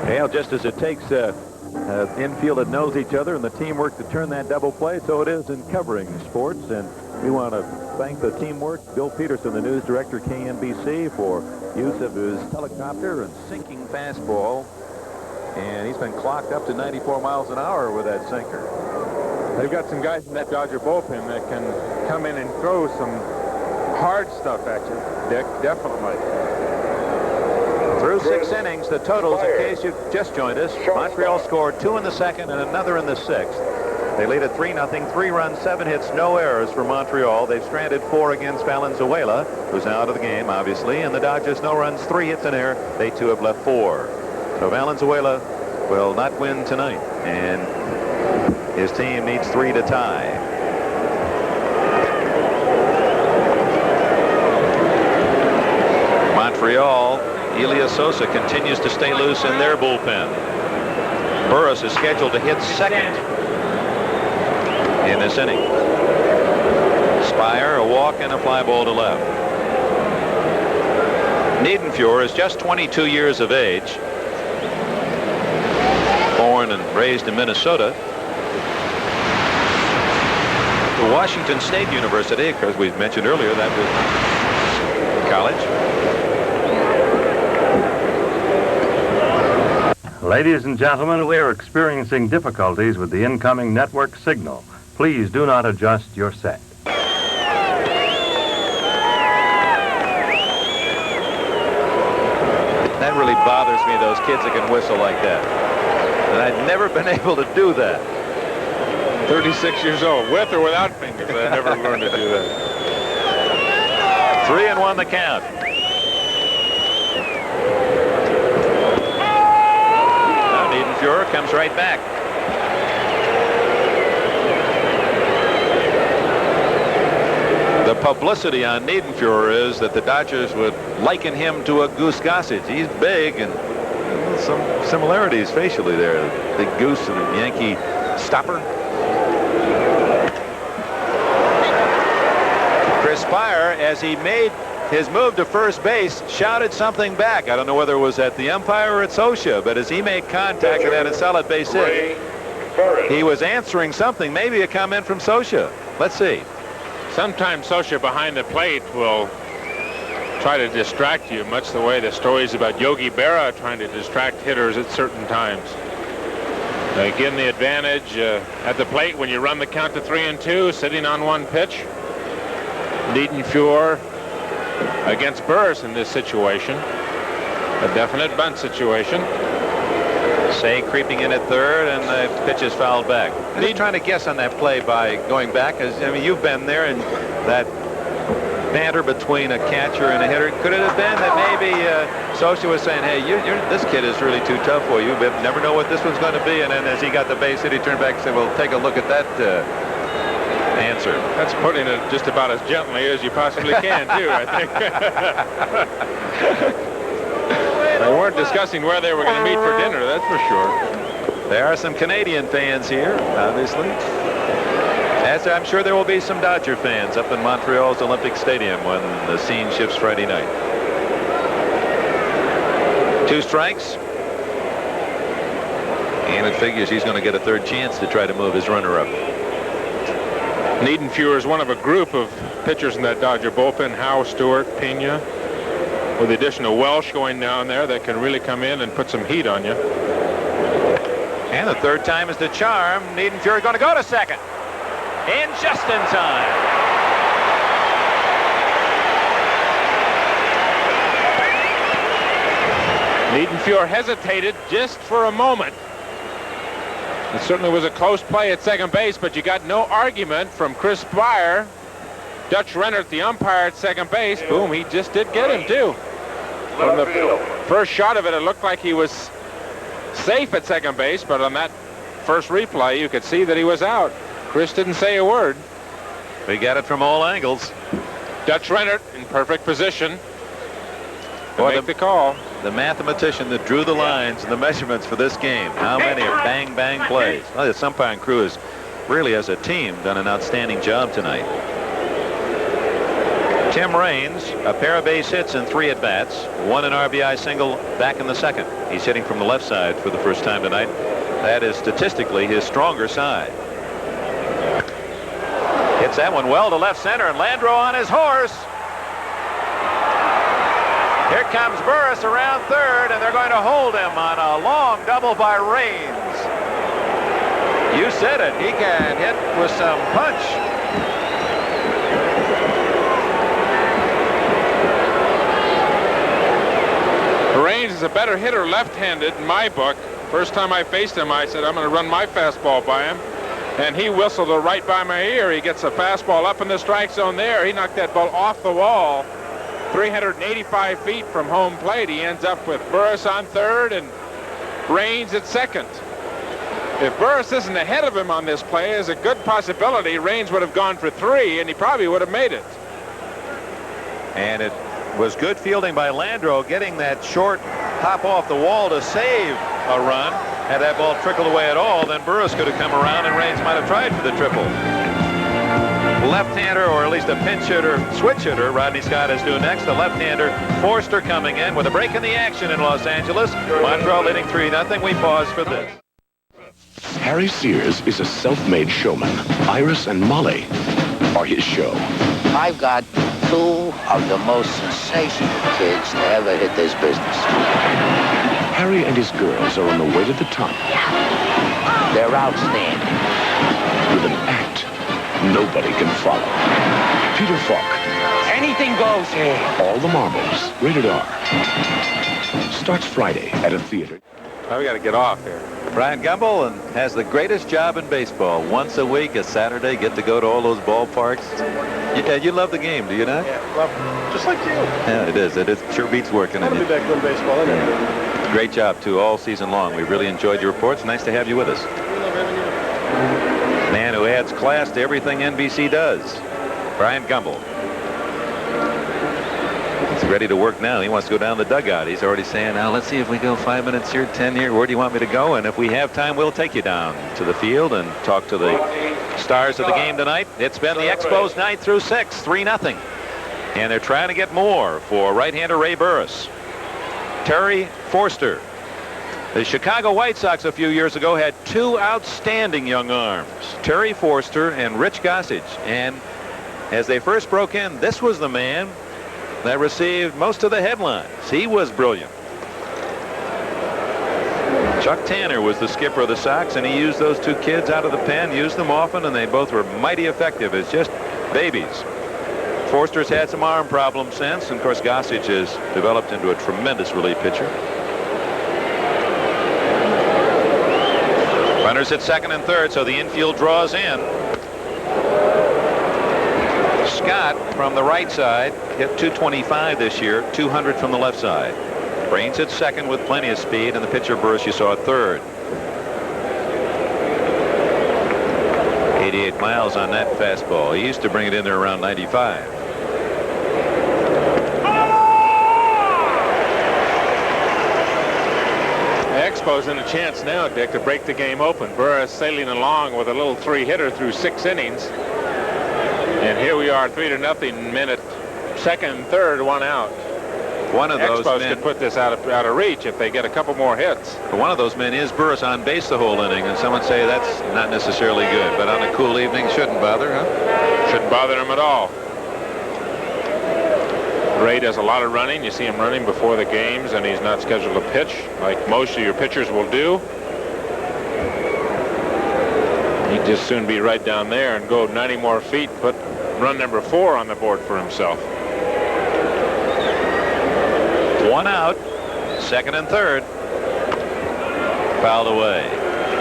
Well, just as it takes infield that knows each other and the teamwork to turn that double play, so it is in covering sports. And we want to thank the teamwork. Bill Peterson, the news director, KNBC, for use of his helicopter and sinking fastball. And he's been clocked up to 94 miles an hour with that sinker. They've got some guys in that Dodger bullpen that can come in and throw some hard stuff at you, Dick, definitely. Through 6 innings, the totals, in case you just joined us, Montreal scored 2 in the second and another in the 6th. They lead at 3-0, 3 runs, 7 hits, no errors for Montreal. They've stranded 4 against Valenzuela, who's now out of the game, obviously, and the Dodgers, no runs, 3 hits, an error. They too have left 4. So Valenzuela will not win tonight, and his team needs 3 to tie. Montreal, Elias Sosa continues to stay loose in their bullpen. Burris is scheduled to hit second in this inning. Spire, a walk, and a fly ball to left. Niedenfuhr is just 22 years of age. Born and raised in Minnesota. The Washington State University, as we mentioned earlier, that was college. Ladies and gentlemen, we are experiencing difficulties with the incoming network signal. Please do not adjust your set. That really bothers me, those kids that can whistle like that. And I've never been able to do that. 36 years old, with or without fingers. I never learned to do that. 3-1 the count. Now Niedenfuhr comes right back. The publicity on Niedenfuhr is that the Dodgers would liken him to a Goose Gossage. He's big and some similarities facially there. Big Goose and a Yankee stopper. Chris Spire, as he made his move to first base, shouted something back. I don't know whether it was at the umpire or at Socha, but as he made contact and had a solid base hit, he was answering something, maybe a comment from Socha. Let's see. Sometimes Socha behind the plate will try to distract you, much the way the stories about Yogi Berra trying to distract hitters at certain times. Again, the advantage at the plate when you run the count to 3-2, sitting on 1 pitch. Niedenfuhr against Burris in this situation. A definite bunt situation. Say creeping in at third, and the pitch is fouled back. I'm just trying to guess on that play by going back. I mean, you've been there, and that banter between a catcher and a hitter. Could it have been that maybe Socha was saying, hey, this kid is really too tough for you. We never know what this one's going to be. And then as he got the base hit, he turned back and said, well, take a look at that answer. That's putting it just about as gently as you possibly can, too, I think. They weren't discussing where they were going to meet for dinner, that's for sure. There are some Canadian fans here, obviously. As I'm sure there will be some Dodger fans up in Montreal's Olympic Stadium when the scene shifts Friday night. 2 strikes. And it figures he's going to get a third chance to try to move his runner up. Niedenfuhr is one of a group of pitchers in that Dodger bullpen. Howe, Stewart, Pena, with the addition of Welsh going down there that can really come in and put some heat on you. And the third time is the charm. Niedenfuhr going to go to second. And just in time. Niedenfuhr hesitated just for a moment. It certainly was a close play at second base, but you got no argument from Chris Spire. Dutch Rennert, the umpire at second base. Boom, he just did get him, too. From the first shot of it, it looked like he was safe at second base, but on that first replay, you could see that he was out. Chris didn't say a word. We got it from all angles. Dutch Rennert in perfect position to make the call. The mathematician that drew the lines and the measurements for this game. How many are bang, bang plays? Well, the umpiring crew has really, as a team, done an outstanding job tonight. Tim Raines, a pair of base hits and 3 at-bats, 1 an RBI single back in the second. He's hitting from the left side for the first time tonight. That is statistically his stronger side. Hits that one well to left center, and Landreau on his horse. Here comes Burris around third, and they're going to hold him on a long double by Raines. You said it. He can hit with some punch. Raines is a better hitter left-handed in my book. First time I faced him, I said, I'm going to run my fastball by him. And he whistled it right by my ear. He gets a fastball up in the strike zone there. He knocked that ball off the wall. 385 feet from home plate. He ends up with Burris on third and Raines at second. If Burris isn't ahead of him on this play, there's a good possibility Raines would have gone for 3, and he probably would have made it. And it was good fielding by Landreau, getting that short hop off the wall to save a run. Had that ball trickled away at all, then Burris could have come around and Raines might have tried for the triple. Left-hander, or at least a pinch hitter, switch hitter, Rodney Scott is doing next. The left-hander, Forster, coming in with a break in the action in Los Angeles. Montreal leading 3-0. We pause for this. Harry Sears is a self-made showman. Iris and Molly are his show. I've got 2 of the most sensational kids to ever hit this business. Harry and his girls are on the way to the top. They're outstanding. With an act nobody can follow. Peter Falk. Anything goes here. All the Marbles. Rated R. Starts Friday at a theater. Oh, we got to get off here. Brian Gumbel has the greatest job in baseball. Once a week, a Saturday, get to go to all those ballparks. You love the game, do you not? Yeah, love it. Just like you. Yeah, it is. It sure beats working. I'll be back doing baseball anyway. Yeah. Great job, too, all season long. We really enjoyed your reports. Nice to have you with us. We love having you. Man who adds class to everything NBC does. Brian Gumbel. He's ready to work now. He wants to go down the dugout. He's already saying, now let's see if we go 5 minutes here, 10 here. Where do you want me to go? And if we have time, we'll take you down to the field and talk to the stars of the game tonight. It's been the Expos 9 through 6, 3-0. And they're trying to get more for right-hander Ray Burris. Terry Forster. The Chicago White Sox a few years ago had 2 outstanding young arms, Terry Forster and Rich Gossage. And as they first broke in, this was the man that received most of the headlines. He was brilliant. Chuck Tanner was the skipper of the Sox, and he used those 2 kids out of the pen, used them often, and they both were mighty effective as just babies. Forster's had some arm problems since, and of course Gossage has developed into a tremendous relief pitcher. Runners at second and third, so the infield draws in. Scott from the right side hit 225 this year, 200 from the left side. Raines at second with plenty of speed, and the pitcher Burris you saw at third. 88 miles on that fastball. He used to bring it in there around 95. The Expos in a chance now, Dick, to break the game open. Burris sailing along with a little 3-hitter through 6 innings. And here we are, 3-0, minute, second and third, 1 out. One of those Expos men could put this out of reach if they get a couple more hits. One of those men is Burris on base the whole inning, and someone say that's not necessarily good, but on a cool evening shouldn't bother, huh? Shouldn't bother him at all. Ray does a lot of running. You see him running before the games, and he's not scheduled to pitch like most of your pitchers will do. He'd just soon be right down there and go 90 more feet, put run number 4 on the board for himself. 1 out, second and third. Fouled away.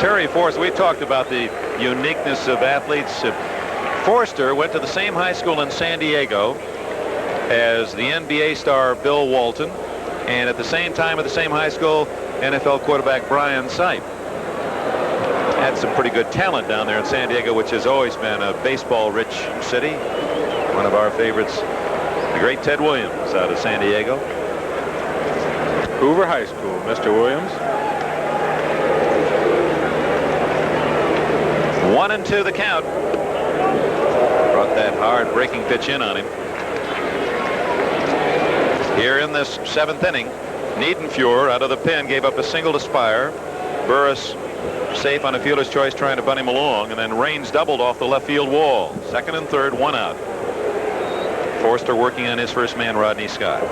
Terry Forster, we talked about the uniqueness of athletes. Forster went to the same high school in San Diego as the NBA star Bill Walton, and at the same time at the same high school, NFL quarterback Brian Sipe. Had some pretty good talent down there in San Diego, which has always been a baseball-rich city. One of our favorites, the great Ted Williams out of San Diego. Hoover High School, Mr. Williams. 1-2 the count. Brought that hard breaking pitch in on him. Here in this 7th inning, Niedenfuhr out of the pen gave up a single to Spire. Burris safe on a fielder's choice trying to bunt him along, and then Raines doubled off the left field wall. 2nd and 3rd, 1 out. Forster working on his first man, Rodney Scott.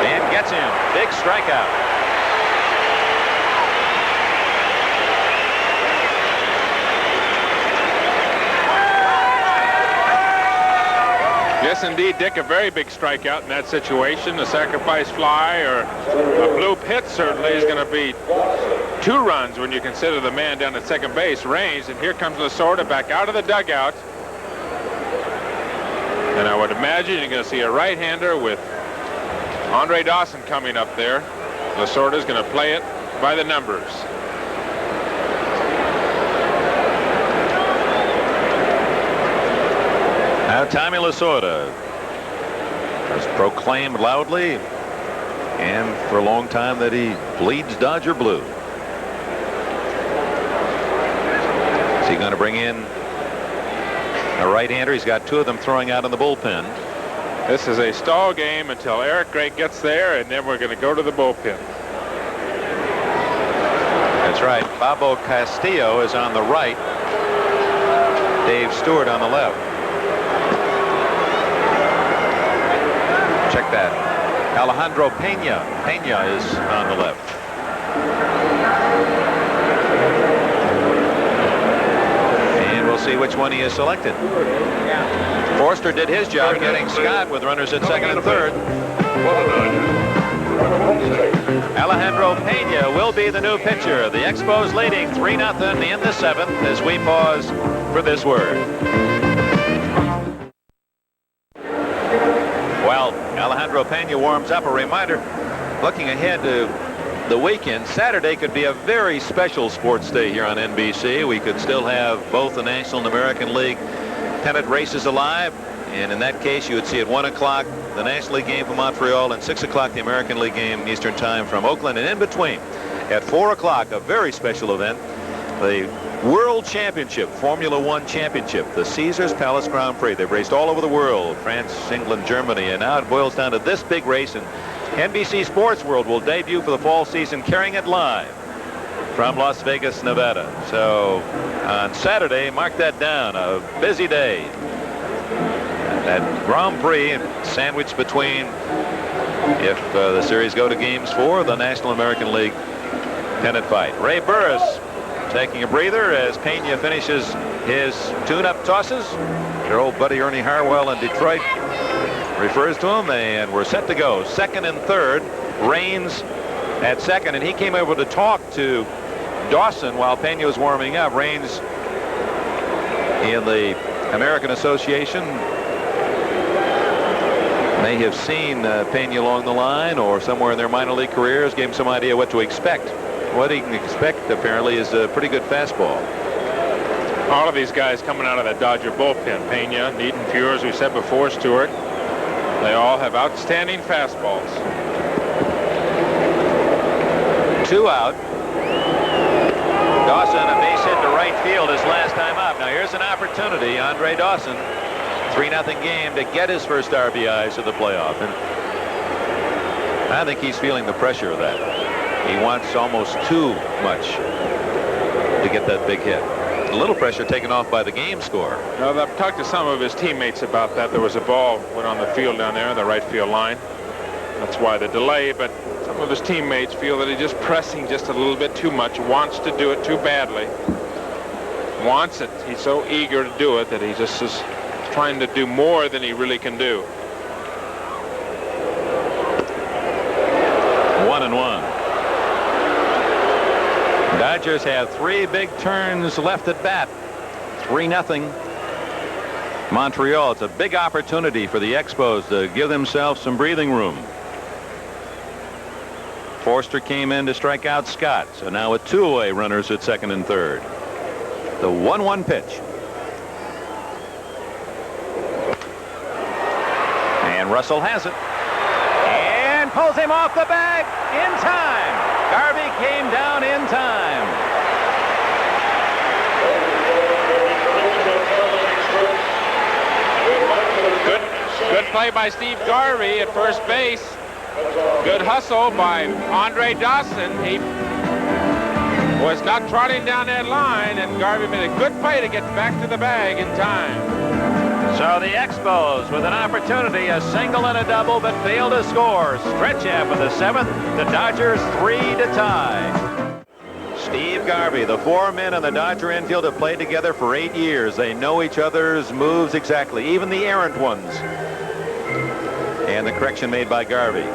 And gets him. Big strikeout. Yes, indeed, Dick, a very big strikeout in that situation. A sacrifice fly or a bloop hit certainly is going to be 2 runs when you consider the man down at second base, Raines. And here comes Lasorda back out of the dugout. And I would imagine you're going to see a right-hander with Andre Dawson coming up there. Lasorda's going to play it by the numbers. Now Tommy Lasorda has proclaimed loudly and for a long time that he bleeds Dodger blue. Is he going to bring in a right-hander? He's got 2 of them throwing out in the bullpen. This is a stall game until Eric Gray gets there, and then we're going to go to the bullpen. That's right. Bobo Castillo is on the right. Dave Stewart on the left. Check that. Alejandro Pena. Pena is on the left. And we'll see which one he has selected. Forster did his job getting Scott with runners at 2nd and 3rd. Alejandro Pena will be the new pitcher. The Expos leading 3-0 in the 7th as we pause for this word. Well, Alejandro Pena warms up. A reminder, looking ahead to the weekend, Saturday could be a very special sports day here on NBC. We could still have both the National and American League pennant races alive, and in that case you would see at 1 o'clock the National League game from Montreal and 6 o'clock the American League game Eastern time from Oakland, and in between at 4 o'clock a very special event, the World Championship, Formula One Championship, the Caesars Palace Grand Prix. They've raced all over the world, France, England, Germany, and now it boils down to this big race, and NBC Sports World will debut for the fall season carrying it live from Las Vegas, Nevada. So on Saturday, mark that down, a busy day. That Grand Prix sandwiched between, if the series go to games 4, the National American League pennant fight. Ray Burris taking a breather as Pena finishes his tune-up tosses. Your old buddy Ernie Harwell in Detroit refers to him, and we're set to go. 2nd and 3rd, Raines at 2nd, and he came over to talk to Dawson while Pena was warming up. Raines in the American Association may have seen Pena along the line or somewhere in their minor league careers, gave him some idea what to expect. What he can expect, apparently, is a pretty good fastball. All of these guys coming out of that Dodger bullpen, Pena, Niedenfuhr, as we said before, Stewart, they all have outstanding fastballs. 2 out. Dawson, a base hit to right field his last time up. Now here's an opportunity, Andre Dawson, 3-0 game, to get his first RBIs of the playoff. And I think he's feeling the pressure of that. He wants almost too much to get that big hit. A little pressure taken off by the game score. Now, I've talked to some of his teammates about that. There was a ball went on the field down there, the right field line. That's why the delay, but some of his teammates feel that he's just pressing just a little bit too much, wants to do it too badly. Wants it. He's so eager to do it that he just is trying to do more than he really can do. 1-1. Dodgers have 3 big turns left at bat. 3-0 Montreal. It's a big opportunity for the Expos to give themselves some breathing room. Forster came in to strike out Scott. So now with 2 away runners at 2nd and 3rd. The 1-1 pitch. And Russell has it. And pulls him off the bag in time. Garvey came down in time. play by Steve Garvey at first base. Good hustle by Andre Dawson. He was not trotting down that line, and Garvey made a good play to get back to the bag in time. So the Expos with an opportunity, a single and a double, but failed to score. Stretch half of the 7th. The Dodgers 3 to tie. Steve Garvey, the 4 men in the Dodger infield have played together for 8 years. They know each other's moves exactly, even the errant ones. And the correction made by Garvey.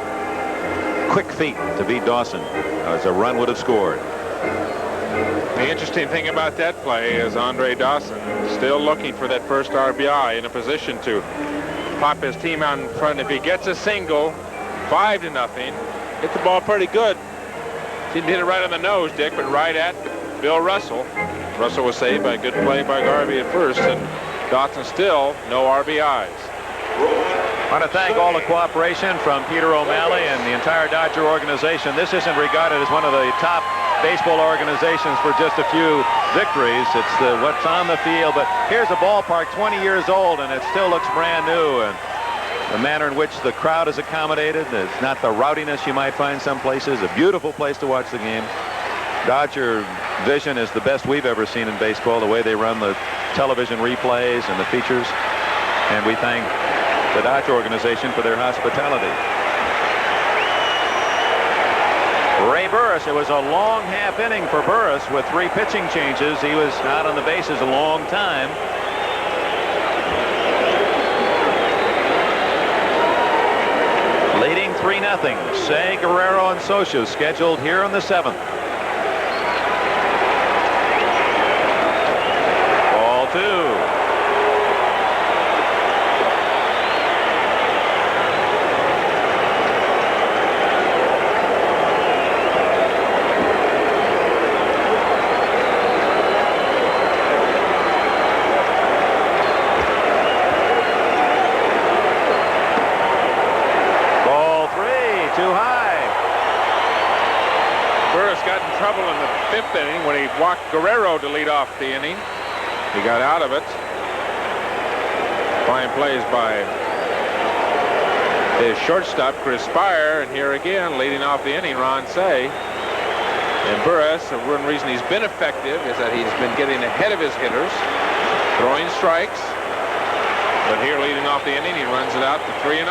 Quick feet to beat Dawson, as a run would have scored. The interesting thing about that play is Andre Dawson still looking for that first RBI, in a position to pop his team out in front. If he gets a single, 5-0, hit the ball pretty good. Didn't hit it right on the nose, Dick, but right at Bill Russell. Russell was saved by a good play by Garvey at first, and Dawson still no RBIs. I want to thank all the cooperation from Peter O'Malley and the entire Dodger organization. This isn't regarded as one of the top baseball organizations for just a few victories. It's what's on the field. But here's a ballpark 20 years old, and it still looks brand new. And the manner in which the crowd is accommodated, it's not the rowdiness you might find some places. A beautiful place to watch the game. Dodger vision is the best we've ever seen in baseball, the way they run the television replays and the features. And we thank the Dodger organization for their hospitality. Ray Burris, it was a long half inning for Burris with 3 pitching changes. He was out on the bases a long time. Leading 3-0. Say, Guerrero, and Socha scheduled here in the 7th. Ball 2. Trouble in the 5th inning when he walked Guerrero to lead off the inning. He got out of it. Fine plays by his shortstop, Chris Spire, and here again, leading off the inning, Ron Say. And Burris, one reason he's been effective is that he's been getting ahead of his hitters, throwing strikes. But here, leading off the inning, he runs it out to 3-0.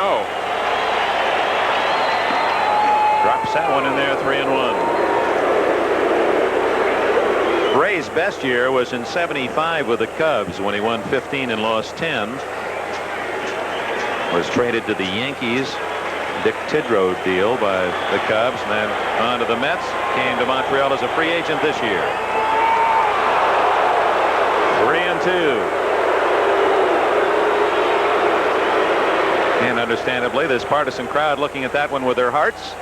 Drops that one in there, 3-1. Ray's best year was in '75 with the Cubs when he won 15 and lost 10. Was traded to the Yankees. Dick Tidrow deal by the Cubs, and then on to the Mets. Came to Montreal as a free agent this year. 3-2. And understandably, this partisan crowd looking at that one with their hearts.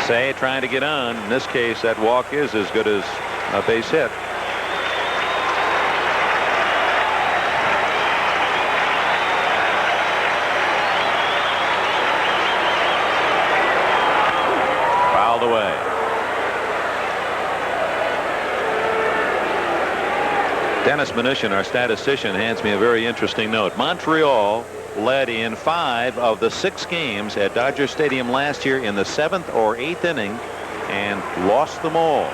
Say trying to get on. In this case, that walk is as good as a base hit. Fouled away. Dennis Mnuchin, our statistician, hands me a very interesting note. Montreal led in 5 of the 6 games at Dodger Stadium last year in the 7th or 8th inning and lost them all.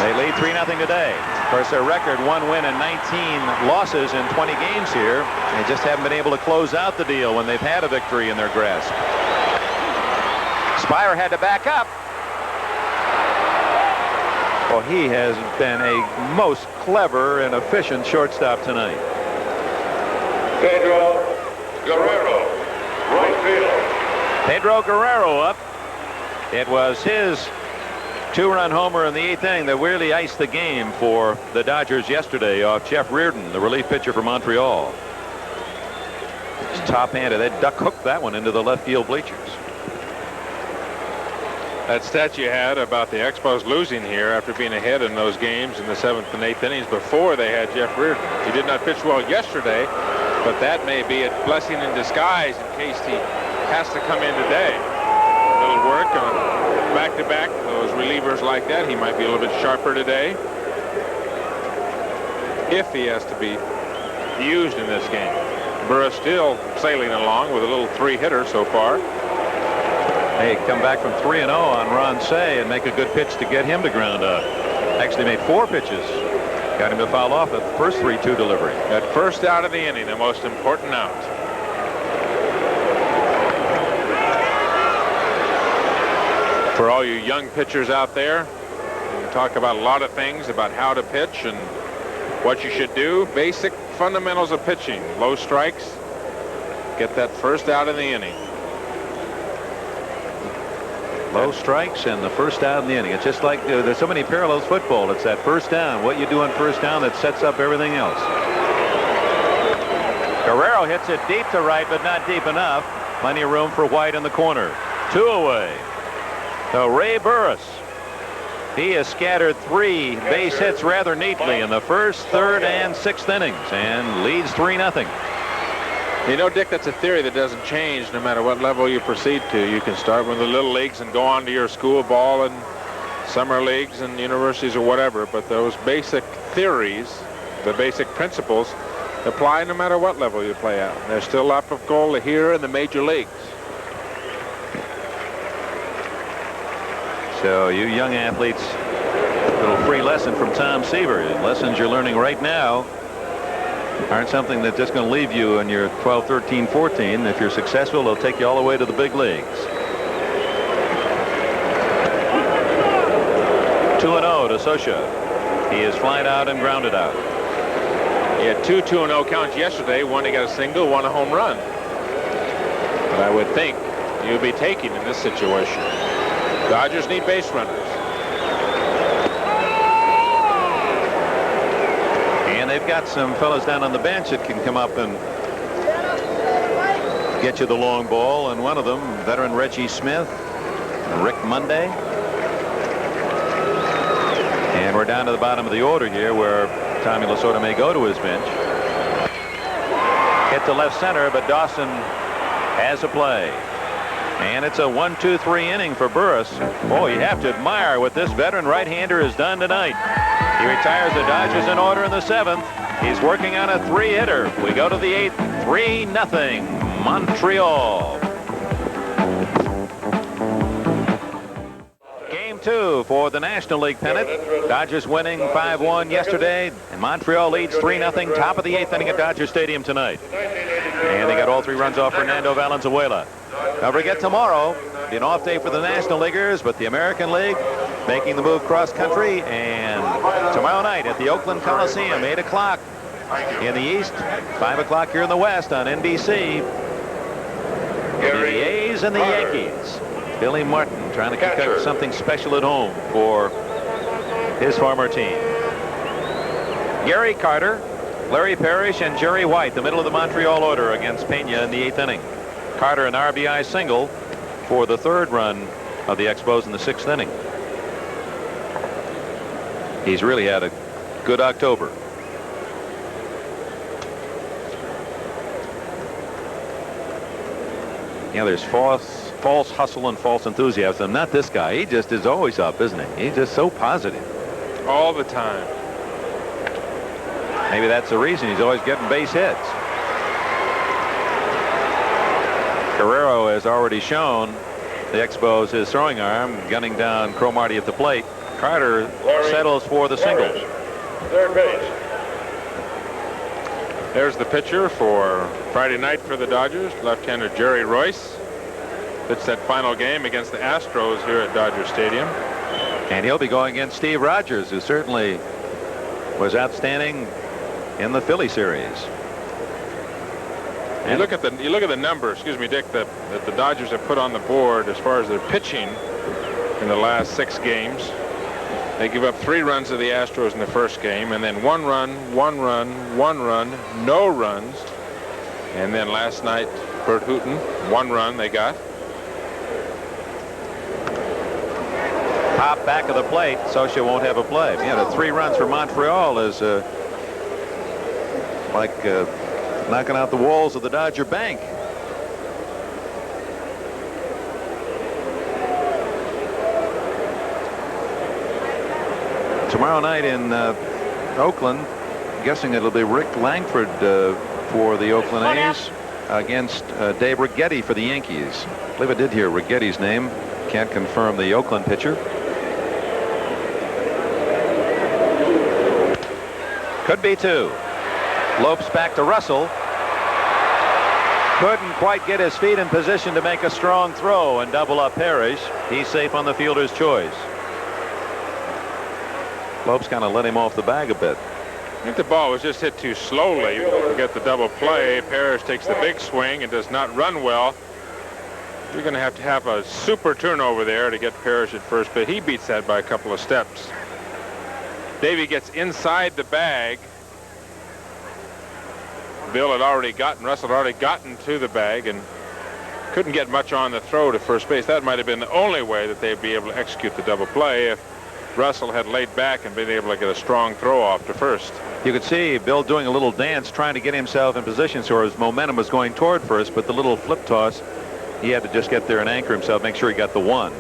They lead 3-0 today. Of course, their record, 1 win and 19 losses in 20 games here. They just haven't been able to close out the deal when they've had a victory in their grasp. Spire had to back up. Well, he has been a most clever and efficient shortstop tonight. Pedro Guerrero, right field. Pedro Guerrero up. It was his 2-run homer in the 8th inning that really iced the game for the Dodgers yesterday off Jeff Reardon, the relief pitcher for Montreal. It's top-handed. They duck hooked that one into the left field bleachers. That stat you had about the Expos losing here after being ahead in those games in the 7th and 8th innings before they had Jeff Reardon. He did not pitch well yesterday, but that may be a blessing in disguise in case he has to come in today. A little work on back-to-back, those relievers like that. He might be a little bit sharper today if he has to be used in this game. Burris still sailing along with a little 3-hitter so far. Hey, come back from 3-0 on Ron Say and make a good pitch to get him to ground out. Actually made 4 pitches. Got him to foul off at the first 3-2 delivery. That first out of the inning, the most important out. For all you young pitchers out there, we talk about a lot of things about how to pitch and what you should do. Basic fundamentals of pitching. Low strikes. Get that first out in the inning. Low strikes and the first out in the inning. It's just like there's so many parallels football. It's that first down. What you do on first down that sets up everything else. Guerrero hits it deep to right, but not deep enough. Plenty of room for White in the corner. 2 away. So Ray Burris. He has scattered 3 base hits rather neatly in the first, third, and 6th innings and leads 3-0. You know, Dick, that's a theory that doesn't change no matter what level you proceed to. You can start with the little leagues and go on to your school ball and summer leagues and universities or whatever. But those basic theories, the basic principles, apply no matter what level you play at. There's still a lot of goal here in the major leagues. So you young athletes, a little free lesson from Tom Seaver. Lessons you're learning right now aren't something that's just going to leave you in your 12, 13, 14. If you're successful, they'll take you all the way to the big leagues. 2-0 to Scioscia. He is flied out and grounded out. He had 2 2-0 counts yesterday. One he got a single, one a home run. But I would think you'd be taking in this situation. Dodgers need base runners. And they've got some fellows down on the bench that can come up and get you the long ball. And one of them, veteran Reggie Smith, Rick Monday. And we're down to the bottom of the order here where Tommy Lasorda may go to his bench. Hit to left center, but Dawson has a play. And it's a 1-2-3 inning for Burris. Oh, you have to admire what this veteran right-hander has done tonight. He retires the Dodgers in order in the 7th. He's working on a 3-hitter. We go to the 8th. 3-0 Montreal. Game 2 for the National League pennant. Dodgers winning 5-1 yesterday, and Montreal leads 3-0. Top of the 8th inning at Dodger Stadium tonight. And they got all 3 runs off Fernando Valenzuela. Don't forget, tomorrow, be an off day for the National Leaguers, but the American League making the move cross-country. And tomorrow night at the Oakland Coliseum, 8 o'clock in the East, 5 o'clock here in the West on NBC. The A's and the Yankees. Billy Martin trying to concoct something special at home for his former team. Gary Carter, Larry Parrish, and Jerry White, the middle of the Montreal order against Pena in the 8th inning. Carter an RBI single for the 3rd run of the Expos in the 6th inning. He's really had a good October. Yeah, there's false hustle and false enthusiasm. Not this guy. He just is always up, isn't he? He's just so positive. All the time. Maybe that's the reason he's always getting base hits. Guerrero has already shown the Expos his throwing arm, gunning down Cromartie at the plate. Carter settles for the single. Third base. There's the pitcher for Friday night for the Dodgers, left-hander Jerry Royce. Pitched that final game against the Astros here at Dodger Stadium. And he'll be going against Steve Rogers, who certainly was outstanding in the Philly series. You look at the number, excuse me, Dick, that the Dodgers have put on the board as far as their pitching in the last 6 games. They give up 3 runs to the Astros in the first game, and then 1 run, 1 run, 1 run, no runs. And then last night, Bert Hooton, 1 run they got. Pop back of the plate. Scioscia won't have a play. Yeah, the 3 runs for Montreal is like knocking out the walls of the Dodger Bank. Tomorrow night in Oakland, guessing it'll be Rick Langford for the Oakland A's against Dave Righetti for the Yankees. I believe I did hear Righetti's name. Can't confirm the Oakland pitcher. Could be two. Lopes back to Russell. Couldn't quite get his feet in position to make a strong throw and double up Parrish. He's safe on the fielder's choice. Lopes kind of let him off the bag a bit. I think the ball was just hit too slowly to get the double play. Parrish takes the big swing and does not run well. You're going to have a super turnover there to get Parrish at first, but he beats that by a couple of steps. Davey gets inside the bag. Russell had already gotten to the bag and couldn't get much on the throw to first base. That might have been the only way that they'd be able to execute the double play if Russell had laid back and been able to get a strong throw off to first. You could see Bill doing a little dance trying to get himself in position so his momentum was going toward first, but the little flip toss, he had to just get there and anchor himself, make sure he got the one.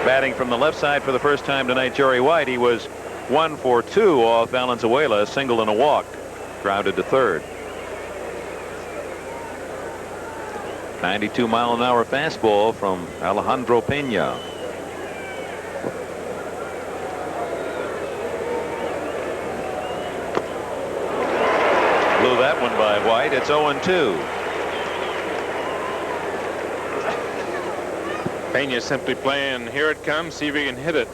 Batting from the left side for the first time tonight, Jerry White. He was 1 for 2 off Valenzuela, a single and a walk. Grounded to third. 92-mile-an-hour fastball from Alejandro Pena. Blew that one by White. It's 0-2. Pena simply playing, here it comes, see if he can hit it.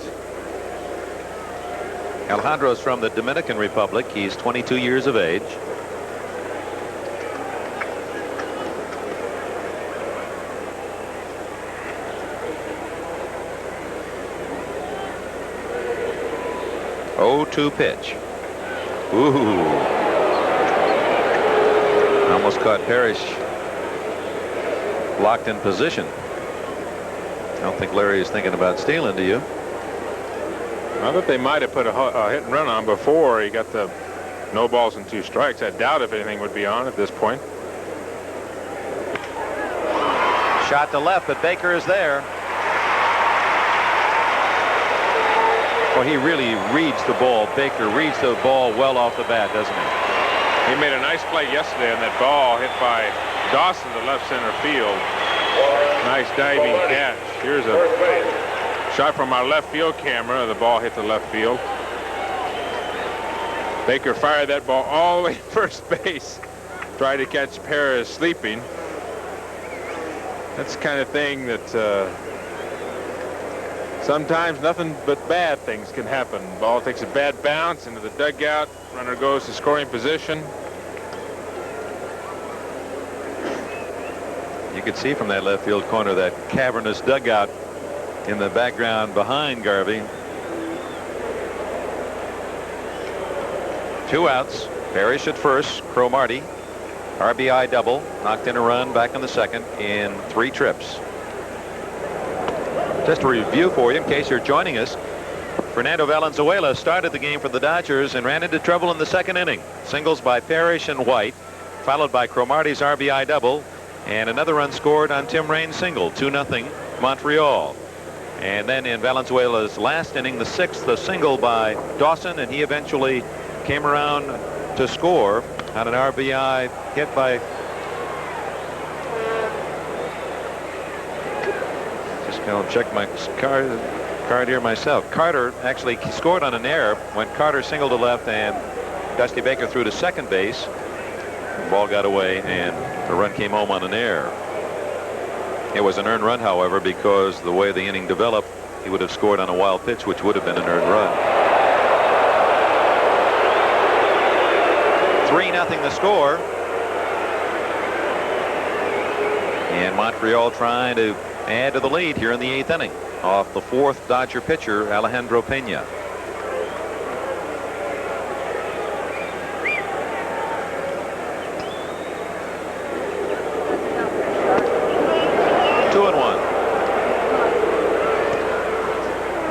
Alejandro's from the Dominican Republic. He's 22 years of age. Oh, 2 pitch. Ooh. Almost caught Parrish locked in position. I don't think Larry is thinking about stealing, do you? I thought they might have put a hit and run on before he got the no balls and 2 strikes. I doubt if anything would be on at this point. Shot to left, but Baker is there. Well, he really reads the ball. Baker reads the ball well off the bat, doesn't he? He made a nice play yesterday on that ball hit by Dawson to left center field. Nice diving catch. Here's a shot from our left field camera. The ball hit the left field. Baker fired that ball all the way to first base. Tried to catch Parrish sleeping. That's the kind of thing that sometimes nothing but bad things can happen. Ball takes a bad bounce into the dugout. Runner goes to scoring position. You could see from that left field corner that cavernous dugout in the background behind Garvey. 2 outs. Parrish at first. Cromartie. RBI double. Knocked in a run back in the second in 3 trips. Just a review for you in case you're joining us. Fernando Valenzuela started the game for the Dodgers and ran into trouble in the second inning. Singles by Parrish and White, followed by Cromartie's RBI double, and another run scored on Tim Raines' single. 2-0 Montreal. And then in Valenzuela's last inning, the 6th, a single by Dawson, and he eventually came around to score on an RBI hit by, just going to check my card here myself. Carter actually scored on an error when Carter singled to left and Dusty Baker threw to second base. The ball got away and the run came home on an error. It was an earned run, however, because the way the inning developed, he would have scored on a wild pitch, which would have been an earned run. 3-0 the score. And Montreal trying to add to the lead here in the 8th inning off the 4th Dodger pitcher, Alejandro Pena.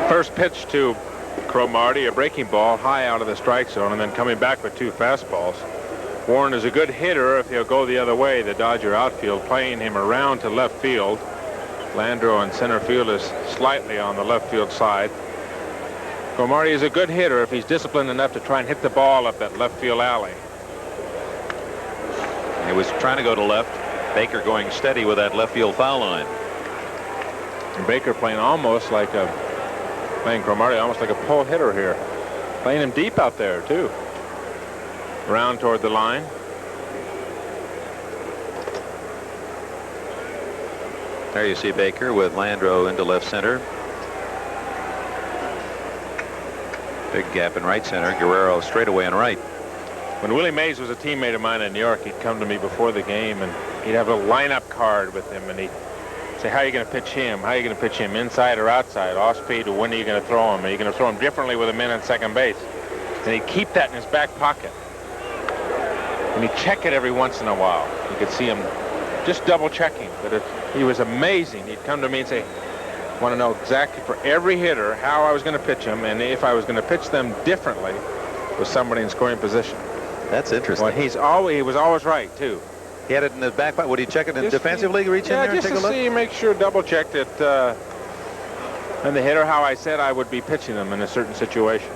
First pitch to Cromartie, a breaking ball high out of the strike zone, and then coming back with 2 fastballs. Warren is a good hitter if he'll go the other way. The Dodger outfield playing him around to left field. Landreau in center field is slightly on the left field side. Cromartie is a good hitter if he's disciplined enough to try and hit the ball up that left field alley. He was trying to go to left. Baker going steady with that left field foul line. And Baker playing Cromartie almost like a pull hitter here. Playing him deep out there, too. Around toward the line. There you see Baker with Landreau into left center. Big gap in right center. Guerrero straightaway in right. When Willie Mays was a teammate of mine in New York, he'd come to me before the game and he'd have a lineup card with him and he'd say, how are you going to pitch him? How are you going to pitch him? Inside or outside? Off speed, or when are you going to throw him? Are you going to throw him differently with a man on second base? And he'd keep that in his back pocket. And he'd check it every once in a while. You could see him just double checking. But he was amazing. He'd come to me and say, I want to know exactly for every hitter how I was going to pitch him and if I was going to pitch them differently with somebody in scoring position. That's interesting. Well, he was always right, too. He had it in his back pocket. Would he check it in defensively? Reach in there and just take a to look? see, make sure, double-checked it. And the hitter, how I said I would be pitching them in a certain situations.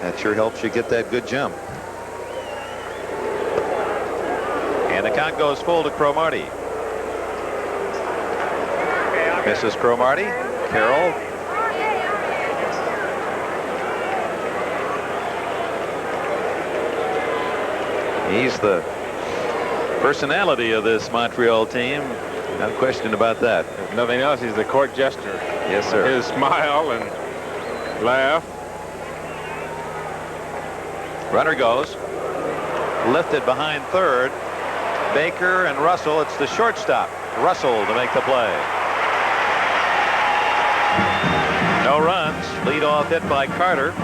That sure helps you get that good jump. And the count goes full to Cromartie. Misses Cromartie. Carroll. He's the personality of this Montreal team. No question about that. If nothing else, he's the court jester. Yes, sir. His smile and laugh. Runner goes. Lifted behind third. Baker and Russell. It's the shortstop. Russell to make the play. No runs. Leadoff hit by Carter.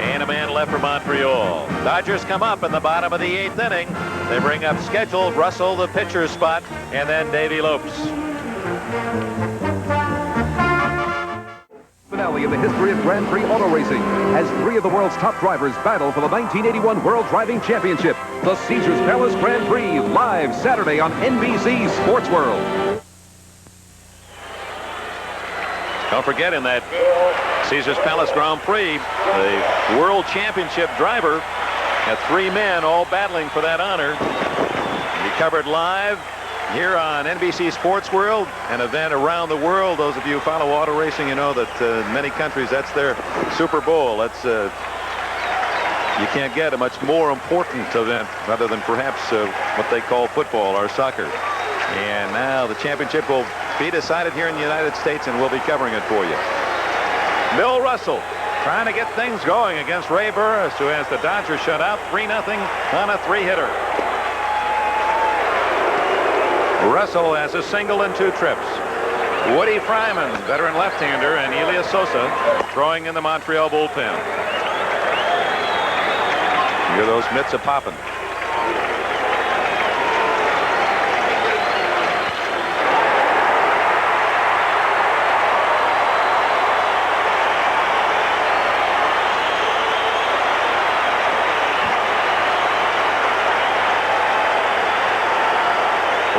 And a man left for Montreal. Dodgers come up in the bottom of the 8th inning. They bring up scheduled Russell, the pitcher's spot, and then Davy Lopes. Finale in the history of Grand Prix auto racing as 3 of the world's top drivers battle for the 1981 World Driving Championship. The Caesars Palace Grand Prix, live Saturday on NBC Sports World. Don't forget, in that Caesars Palace Grand Prix, the World Championship driver had 3 men all battling for that honor. We covered live here on NBC Sports World, an event around the world. Those of you who follow auto racing, you know that in many countries that's their Super Bowl. That's you can't get a much more important event rather than perhaps what they call football or soccer. And now the championship will be decided here in the United States, and we'll be covering it for you. Bill Russell trying to get things going against Ray Burris, who has the Dodgers shut out 3-0 on a 3-hitter. Russell has a single and 2 trips. Woody Fryman, veteran left-hander, and Elias Sosa throwing in the Montreal bullpen. Hear those mitts a-popping.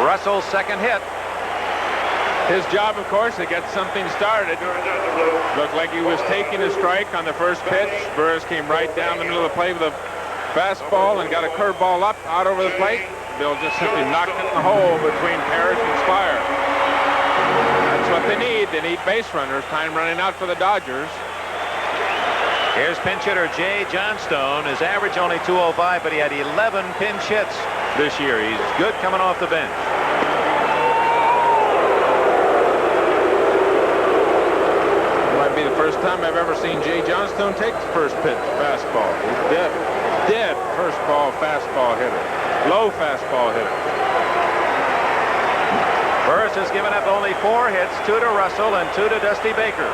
Russell's second hit. His job, of course, to get something started. Looked like he was taking a strike on the first pitch. Burris came right down the middle of the plate with a fastball and got a curveball up out over the plate. Bill just simply knocked it in the hole between Parrish and Spire. That's what they need. They need base runners. Time running out for the Dodgers. Here's pinch hitter Jay Johnstone. His average only 205, but he had 11 pinch hits this year. He's good coming off the bench. Might be the first time I've ever seen Jay Johnstone take the first pitch fastball. He's dead first ball fastball hitter. Low fastball hitter. Burris has given up only 4 hits, 2 to Russell and 2 to Dusty Baker.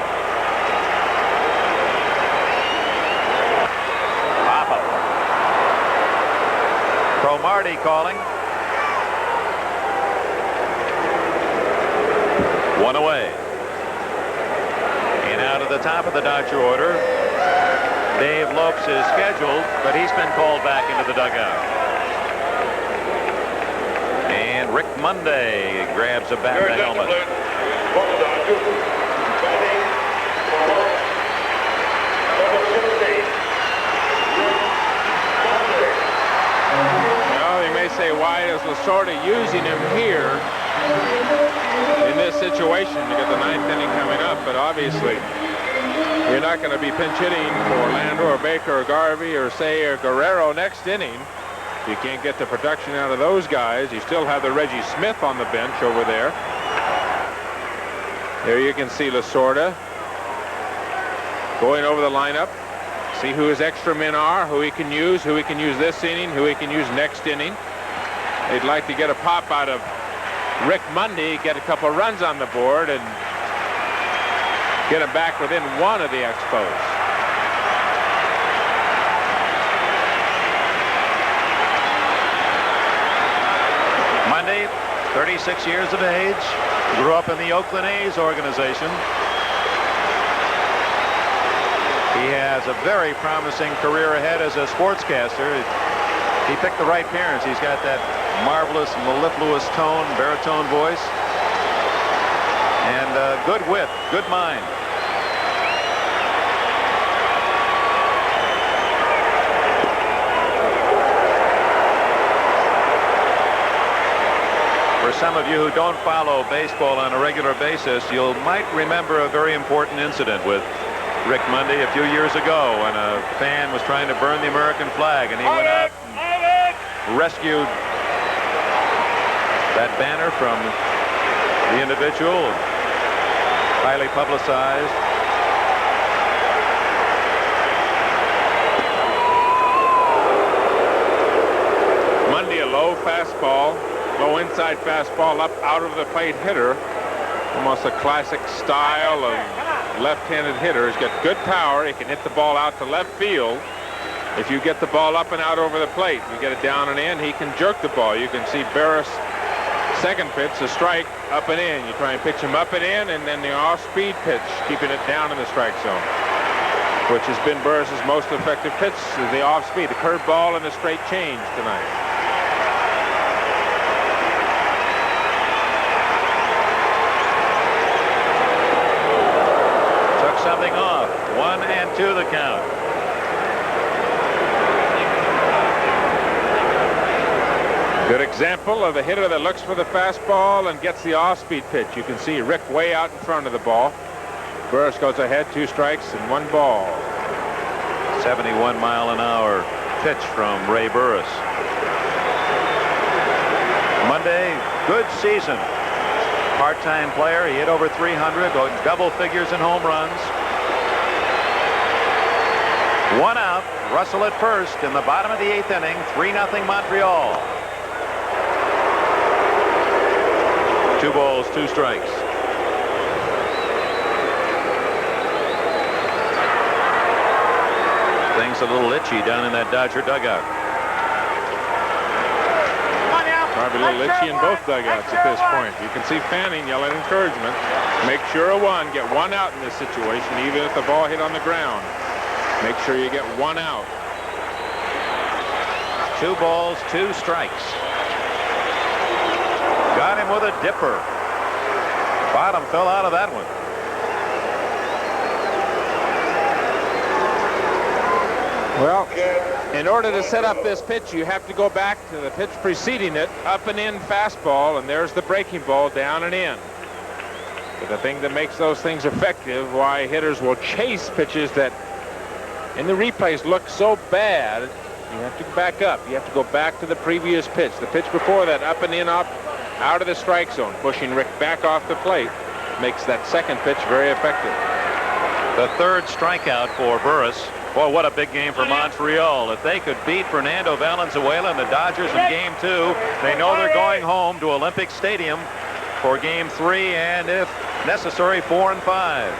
Papa. Cromartie calling. 1 away. And out of the top of the Dodger order, Dave Lopes is scheduled, but he's been called back into the dugout. And Rick Monday grabs a bat and a helmet. say, why is Lasorda using him here in this situation? You got the 9th inning coming up, but obviously you're not going to be pinch hitting for Landro or Baker or Garvey or say or Guerrero next inning. You can't get the production out of those guys. You still have the Reggie Smith on the bench over there. There you can see Lasorda going over the lineup. See who his extra men are, who he can use this inning, who he can use next inning. They'd like to get a pop out of Rick Mundy, get a couple runs on the board, and get him back within one of the Expos. Mundy, 36 years of age, grew up in the Oakland A's organization. He has a very promising career ahead as a sportscaster. He picked the right parents. He's got that marvelous mellifluous tone, baritone voice, and good wit, good mind. For some of you who don't follow baseball on a regular basis, you might remember a very important incident with Rick Mundy a few years ago when a fan was trying to burn the American flag, and he went out and rescued that banner from the individual, highly publicized. Mundy, a low fastball, low inside fastball up out of the plate hitter. Almost a classic style of left-handed hitter. He's got good power. He can hit the ball out to left field. If you get the ball up and out over the plate, you get it down and in, he can jerk the ball. You can see Burris' second pitch, a strike, up and in. You try and pitch him up and in, and then the off-speed pitch, keeping it down in the strike zone, which has been Burris' most effective pitch, is the off-speed, the curveball and the straight change tonight. Something off. 1-2 the count. Good example of a hitter that looks for the fastball and gets the off-speed pitch. You can see Rick way out in front of the ball. Burris goes ahead, 2 strikes and 1 ball. 71-mile-an-hour pitch from Ray Burris. Monday, good season. Part-time player. He hit over 300, double figures in home runs. 1 out. Russell at first in the bottom of the 8th inning. 3-0 Montreal. 2 balls, 2 strikes. Things a little itchy down in that Dodger dugout. Probably a little itchy in both dugouts at this point. You can see Fanning yelling encouragement. Make sure of 1. Get 1 out in this situation, even if the ball hit on the ground. Make sure you get 1 out. 2 balls, 2 strikes. Got him with a dipper. Bottom fell out of that one. Well, in order to set up this pitch, you have to go back to the pitch preceding it, up and in fastball, and there's the breaking ball, down and in. But the thing that makes those things effective, why hitters will chase pitches that in the replays look so bad, you have to back up. You have to go back to the previous pitch. The pitch before that, up and in, up, out of the strike zone, pushing Rick back off the plate, makes that second pitch very effective. The 3rd strikeout for Burris. Boy, what a big game for Montreal. If they could beat Fernando Valenzuela and the Dodgers in Game 2, they know they're going home to Olympic Stadium for Game 3 and, if necessary, 4 and 5.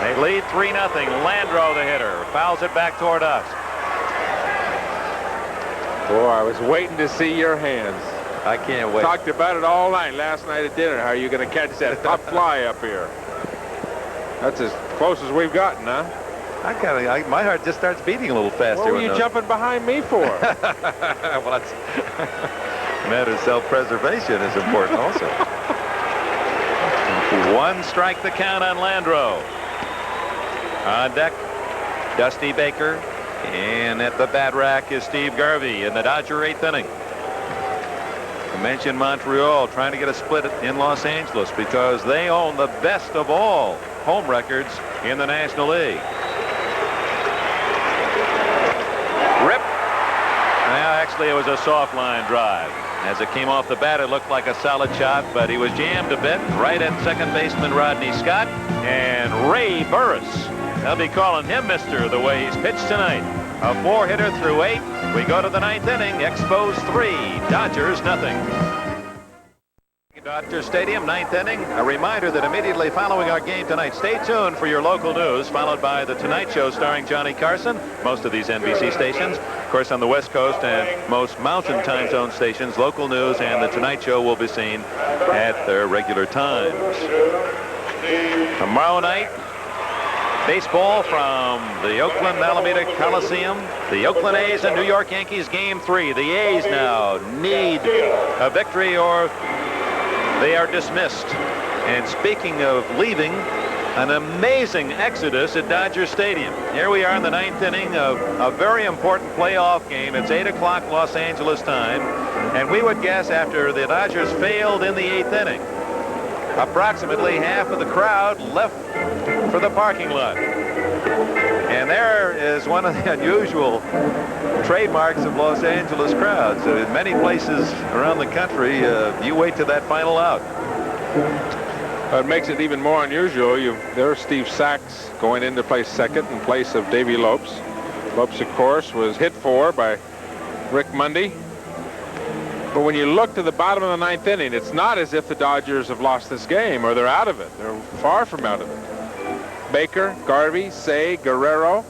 They lead 3-0. Landro, the hitter, fouls it back toward us. Boy, I was waiting to see your hands. I can't wait. Talked about it all night last night at dinner. How are you going to catch that top fly up here? That's as close as we've gotten, huh? My heart just starts beating a little faster. What were you jumping behind me for? Well, that's matter of self-preservation is important also. 1 strike the count on Landro. On deck, Dusty Baker, and at the bat rack is Steve Garvey in the Dodger 8th inning. mentioned Montreal trying to get a split in Los Angeles because they own the best of all home records in the National League. Rip. Well, actually, it was a soft line drive. As it came off the bat, it looked like a solid shot, but he was jammed a bit right at second baseman Rodney Scott. And Ray Burris, they'll be calling him Mister the way he's pitched tonight. A 4-hitter through 8. We go to the 9th inning. Expos 3, Dodgers nothing. Dodger Stadium, 9th inning. A reminder that immediately following our game tonight, stay tuned for your local news, followed by The Tonight Show starring Johnny Carson. Most of these NBC stations, of course, on the West Coast and most Mountain Time Zone stations, local news and The Tonight Show will be seen at their regular times. Tomorrow night, baseball from the Oakland Alameda Coliseum. The Oakland A's and New York Yankees, Game 3. The A's now need a victory or they are dismissed. And speaking of leaving, an amazing exodus at Dodger Stadium. Here we are in the 9th inning of a very important playoff game. It's 8 o'clock Los Angeles time. And we would guess after the Dodgers failed in the 8th inning, approximately half of the crowd left for the parking lot. And there is one of the unusual trademarks of Los Angeles crowds. In many places around the country, you wait to that final out. It makes it even more unusual. There's Steve Sachs going in to play second in place of Davey Lopes. Lopes, of course, was hit for by Rick Mundy. But when you look to the bottom of the 9th inning, it's not as if the Dodgers have lost this game or they're out of it. They're far from out of it. Baker, Garvey, Say, Guerrero,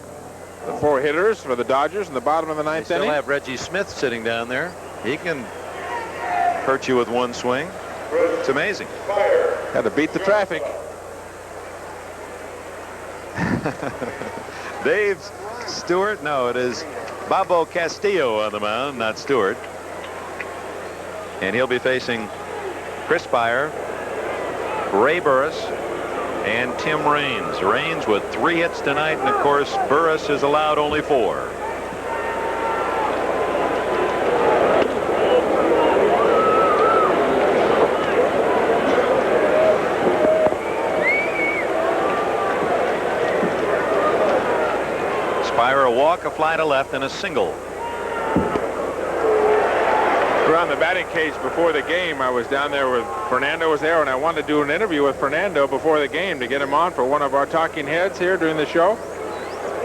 the 4 hitters for the Dodgers in the bottom of the 9th They inning. still have Reggie Smith sitting down there. He can hurt you with one swing. It's amazing. Had to beat the traffic. Dave Stewart? No, it is Bobo Castillo on the mound, not Stewart. And he'll be facing Chris Spire, Ray Burris, and Tim Raines. Raines with 3 hits tonight, and of course Burris is allowed only 4. Spire a walk, a fly to left, and a single. Around the batting cage before the game, I was down there with Fernando was there, and I wanted to do an interview with Fernando before the game to get him on for one of our talking heads here during the show.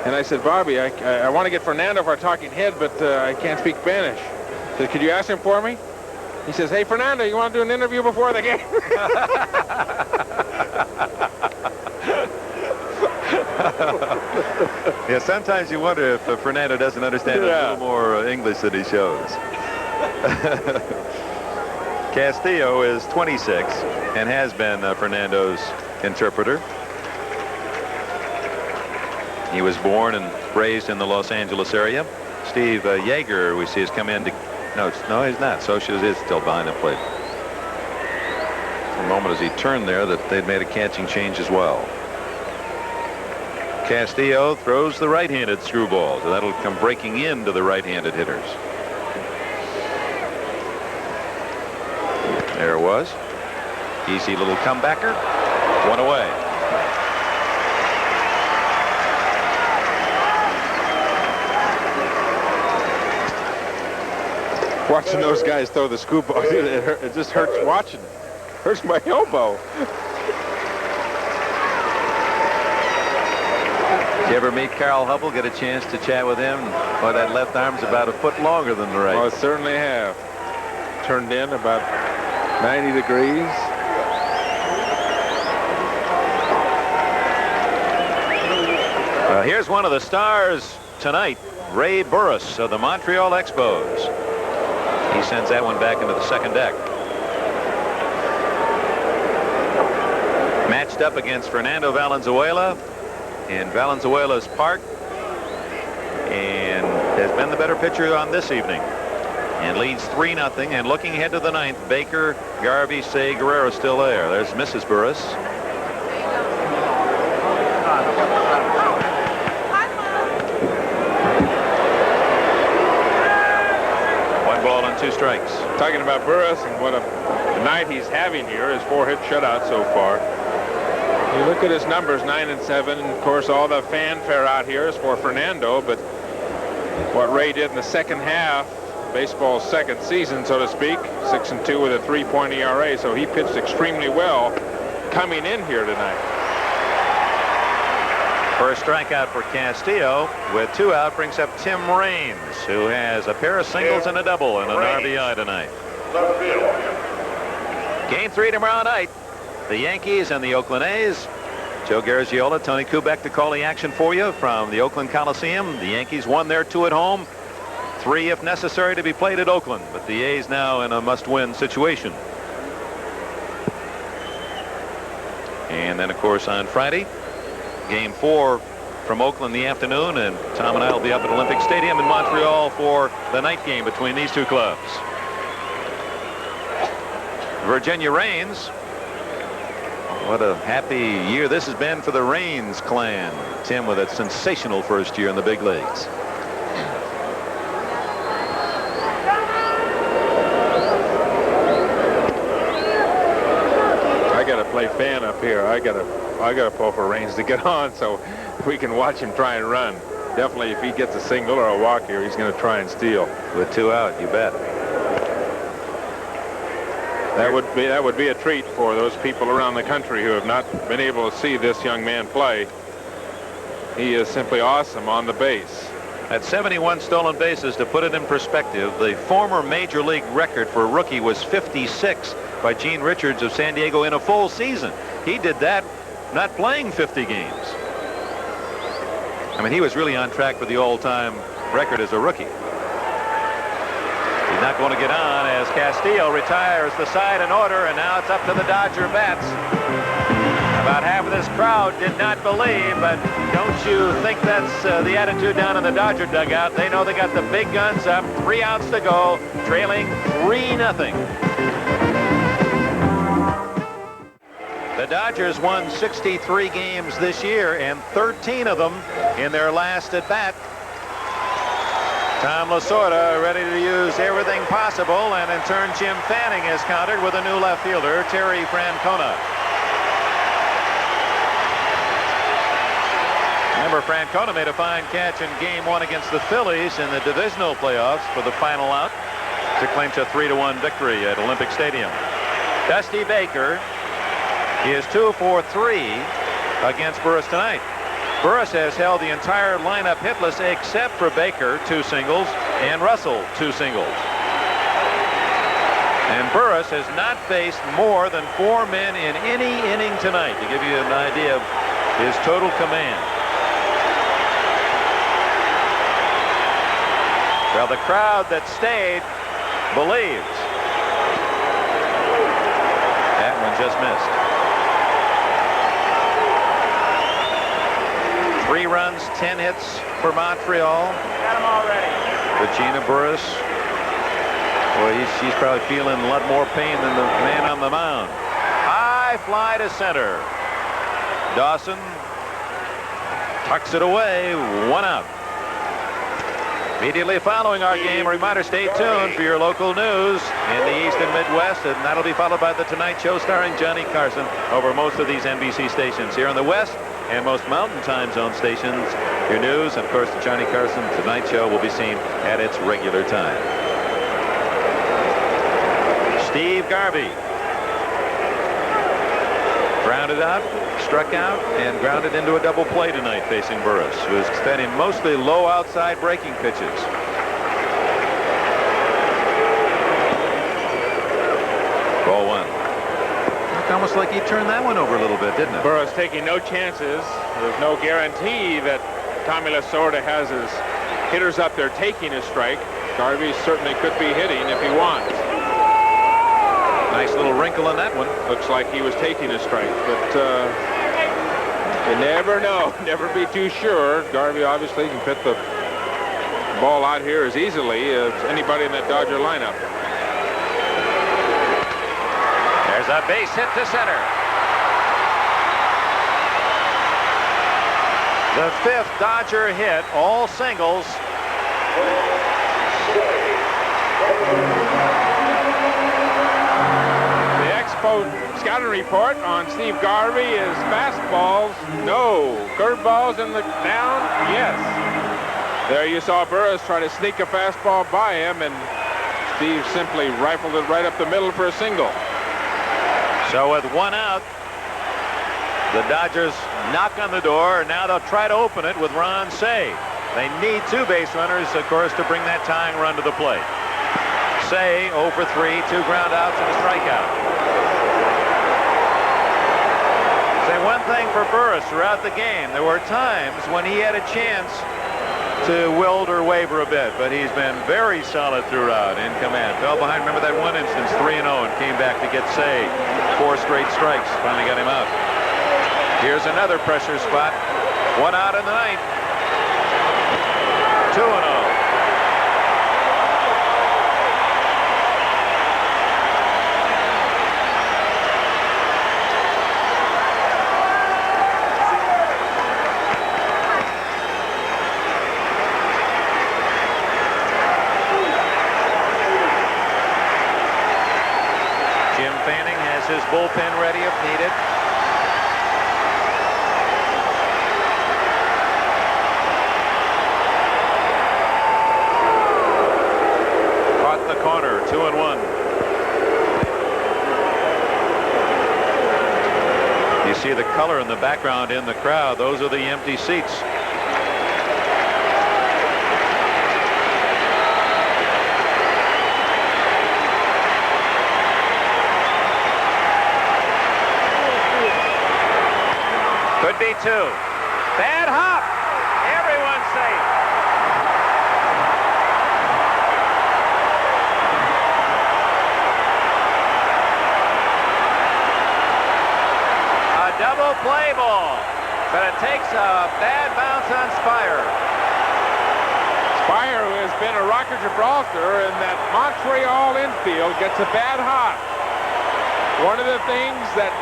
And I said, Bobby, I want to get Fernando for our talking head, but I can't speak Spanish. I said, could you ask him for me? He says, hey, Fernando, you want to do an interview before the game? Yeah, sometimes you wonder if Fernando doesn't understand a little more English than he shows. Castillo is 26 and has been Fernando's interpreter. He was born and raised in the Los Angeles area. Steve Yeager, we see, has come in to... No, he's not. Socias is still behind the plate. For a moment as he turned there that they'd made a catching change as well. Castillo throws the right-handed screwball, so that'll come breaking into the right-handed hitters. There it was. Easy little comebacker. 1 away. Watching those guys throw the screwball, it just hurts watching it. Hurts my elbow. Did you ever meet Carl Hubble, get a chance to chat with him? Boy, that left arm's about a foot longer than the right. Well, I certainly have. Turned in about 90 degrees. Here's one of the stars tonight, Ray Burris of the Montreal Expos. He sends that one back into the second deck. Matched up against Fernando Valenzuela in Valenzuela's park, and has been the better pitcher on this evening and leads 3-0. And looking ahead to the 9th, Baker, Garvey, Say, Guerrero still there. There's Mrs. Burris. and 2 strikes. Talking about Burris and what a night he's having here, his 4-hit shutout so far. You look at his numbers, 9 and 7. Of course, all the fanfare out here is for Fernando, but what Ray did in the second half, baseball's second season, so to speak, 6 and 2 with a 3.0 ERA, so he pitched extremely well coming in here tonight. First strikeout for Castillo with 2 out brings up Tim Raines, who has a pair of singles and a double and an RBI tonight. Left field. Game 3 tomorrow night. The Yankees and the Oakland A's. Joe Garagiola, Tony Kubek to call the action for you from the Oakland Coliseum. The Yankees won their 2 at home. 3 if necessary to be played at Oakland, but the A's now in a must-win situation. And then, of course, on Friday, Game 4 from Oakland in the afternoon, and Tom and I will be up at Olympic Stadium in Montreal for the night game between these 2 clubs. Virginia Raines. What a happy year this has been for the Raines clan. Tim with a sensational first year in the big leagues. I got to play fan up here. I got to pull for Raines to get on so we can watch him try and run. Definitely, if he gets a single or a walk here, he's going to try and steal. With 2 out, you bet. That would be a treat for those people around the country who have not been able to see this young man play. He is simply awesome on the base. At 71 stolen bases, to put it in perspective, the former major league record for a rookie was 56 by Gene Richards of San Diego in a full season. He did that not playing 50 games. I mean, he was really on track for the all-time record as a rookie. He's not going to get on as Castillo retires the side in order, and now it's up to the Dodger bats. About half of this crowd did not believe, but don't you think that's the attitude down in the Dodger dugout? They know they got the big guns up, 3 outs to go, trailing 3-0. The Dodgers won 63 games this year, and 13 of them in their last at-bat. Tom Lasorda ready to use everything possible, and in turn Jim Fanning has countered with a new left fielder, Terry Francona. Remember, Francona made a fine catch in Game 1 against the Phillies in the divisional playoffs for the final out to clinch a 3-1 victory at Olympic Stadium. Dusty Baker is 2 for 3 against Burris tonight. Burris has held the entire lineup hitless except for Baker, 2 singles, and Russell, 2 singles. And Burris has not faced more than 4 men in any inning tonight, to give you an idea of his total command. Well, the crowd that stayed believes. That one just missed. 3 runs, 10 hits for Montreal. Got him already. Regina Burris. Boy, she's probably feeling a lot more pain than the man on the mound. High fly to center. Dawson tucks it away. 1 out. Immediately following our game, a reminder, stay tuned for your local news in the East and Midwest, and that'll be followed by The Tonight Show starring Johnny Carson over most of these NBC stations. Here in the West and most Mountain Time Zone stations, your news, and of course the Johnny Carson Tonight Show will be seen at its regular time. Steve Garvey grounded out, struck out, and grounded into a double play tonight facing Burris, who has fed him mostly low outside breaking pitches. Ball 1. Looked almost like he turned that one over a little bit, didn't it? Burris taking no chances. There's no guarantee that Tommy Lasorda has his hitters up there taking a strike. Garvey certainly could be hitting if he wants. Nice little wrinkle in that one. Looks like he was taking a strike, but you never know. Never be too sure. Garvey obviously can put the ball out here as easily as anybody in that Dodger lineup. There's a base hit to center. The 5th Dodger hit, all singles. scouting report on Steve Garvey is fastballs, no. Curveballs in the down, yes. There you saw Burris try to sneak a fastball by him, and Steve simply rifled it right up the middle for a single. So with one out, the Dodgers knock on the door, and now they'll try to open it with Ron Cey. They need 2 base runners, of course, to bring that tying run to the plate. Cey 0 for 3, 2 ground outs and a strikeout. Say one thing for Burris throughout the game. There were times when he had a chance to wilt or waver a bit, but he's been very solid throughout in command. Fell behind, remember that one instance, 3-0, and came back to get Cey. 4 straight strikes, finally got him out. Here's another pressure spot. 1 out in the 9th. 2-0. His bullpen ready if needed. Caught in the corner, 2-1. You see the color in the background in the crowd. Those are the empty seats. Could be 2. Bad hop. Everyone's safe. A double play ball. But it takes a bad bounce on Spire. Spire, who has been a Rocker Gibraltar in that Montreal infield, gets a bad hop. One of the things that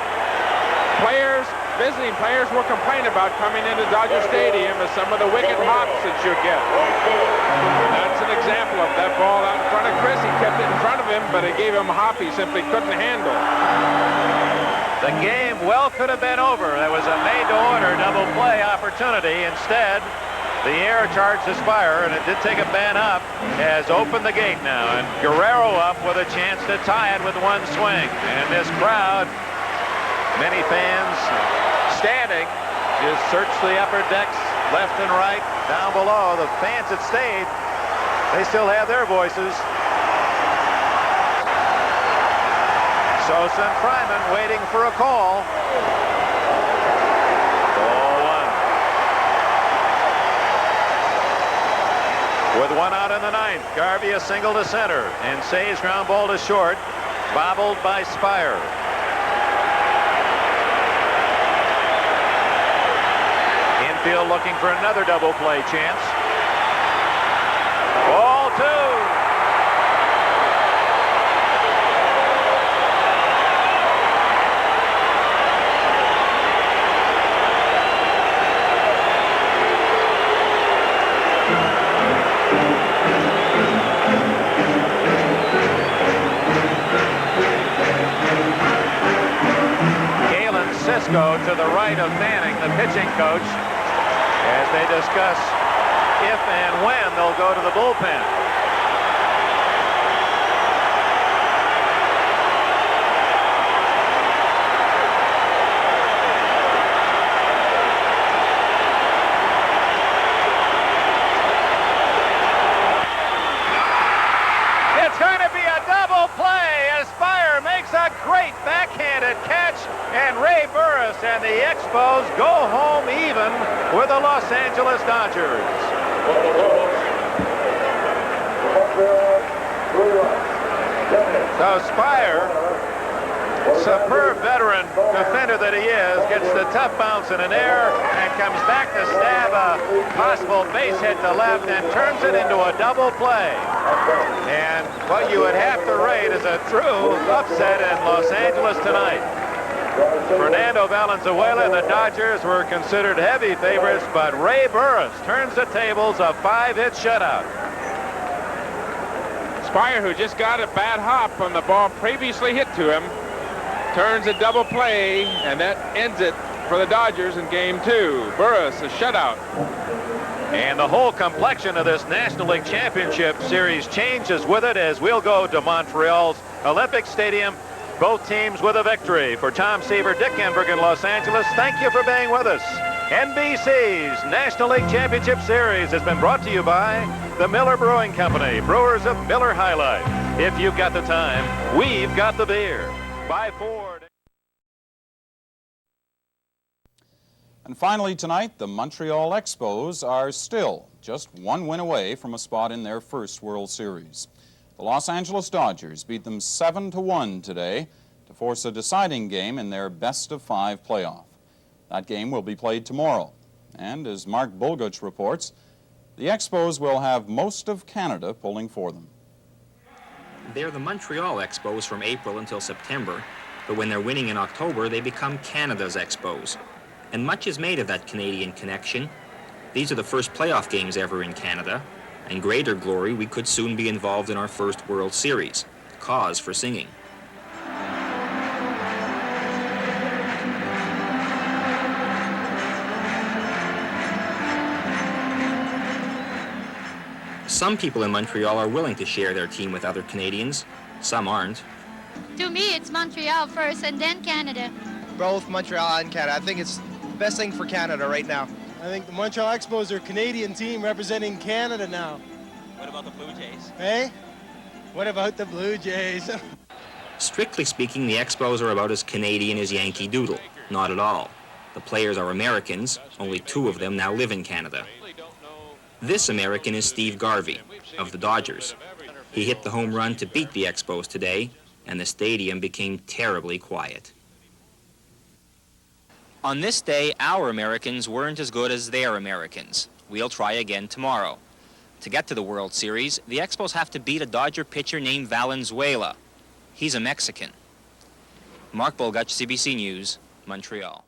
visiting players will complain about coming into Dodger Stadium is some of the wicked hops that you get. And that's an example of that ball out in front of Chris. He kept it in front of him, but it gave him a hop he simply couldn't handle. The game well could have been over. There was a made-to-order double play opportunity. Instead, the air charge to Spire, and it did take a bad up, has opened the gate now. And Guerrero up with a chance to tie it with 1 swing. And this crowd, many fans standing, just search the upper decks left and right. Down below, the fans that stayed, they still have their voices. Sosa and Fryman waiting for a call. Ball 1. With 1 out in the 9th, Garvey a single to center, and Cey's ground ball to short, bobbled by Spire. Infield looking for another double play chance. Ball 2. Galen Cisco to the right of Manning, the pitching coach, as they discuss if and when they'll go to the bullpen. It's going to be a double play as Spire makes a great backhanded catch, and Ray Burris and the Expos go home even with the Los Angeles Dodgers. So Spire, superb veteran defender that he is, gets the tough bounce in an air and comes back to stab a possible base hit to left and turns it into a double play. And what you would have to rate is a true upset in Los Angeles tonight. Fernando Valenzuela and the Dodgers were considered heavy favorites, but Ray Burris turns the tables, a 5-hit shutout. Spire, who just got a bad hop on the ball previously hit to him, turns a double play, and that ends it for the Dodgers in game 2. Burris, a shutout. And the whole complexion of this National League Championship Series changes with it as we'll go to Montreal's Olympic Stadium. Both teams with a victory. For Tom Seaver, Dick Enberg in Los Angeles, thank you for being with us. NBC's National League Championship Series has been brought to you by the Miller Brewing Company, brewers of Miller High Life. If you've got the time, we've got the beer. By Ford. And finally tonight, the Montreal Expos are still just one win away from a spot in their first World Series. The Los Angeles Dodgers beat them 7-1 today to force a deciding game in their best-of-5 playoff. That game will be played tomorrow. And as Mark Bulguch reports, the Expos will have most of Canada pulling for them. They're the Montreal Expos from April until September, but when they're winning in October, they become Canada's Expos. And much is made of that Canadian connection. These are the first playoff games ever in Canada, and greater glory, we could soon be involved in our first World Series. Cause for singing. Some people in Montreal are willing to share their team with other Canadians. Some aren't. To me, it's Montreal first and then Canada. Both Montreal and Canada. I think it's the best thing for Canada right now. I think the Montreal Expos are a Canadian team representing Canada now. What about the Blue Jays? Hey? What about the Blue Jays? Strictly speaking, the Expos are about as Canadian as Yankee Doodle. Not at all. The players are Americans. Only 2 of them now live in Canada. This American is Steve Garvey of the Dodgers. He hit the home run to beat the Expos today, and the stadium became terribly quiet. On this day, our Americans weren't as good as their Americans. We'll try again tomorrow. To get to the World Series, the Expos have to beat a Dodger pitcher named Valenzuela. He's a Mexican. Mark Bulguch, CBC News, Montreal.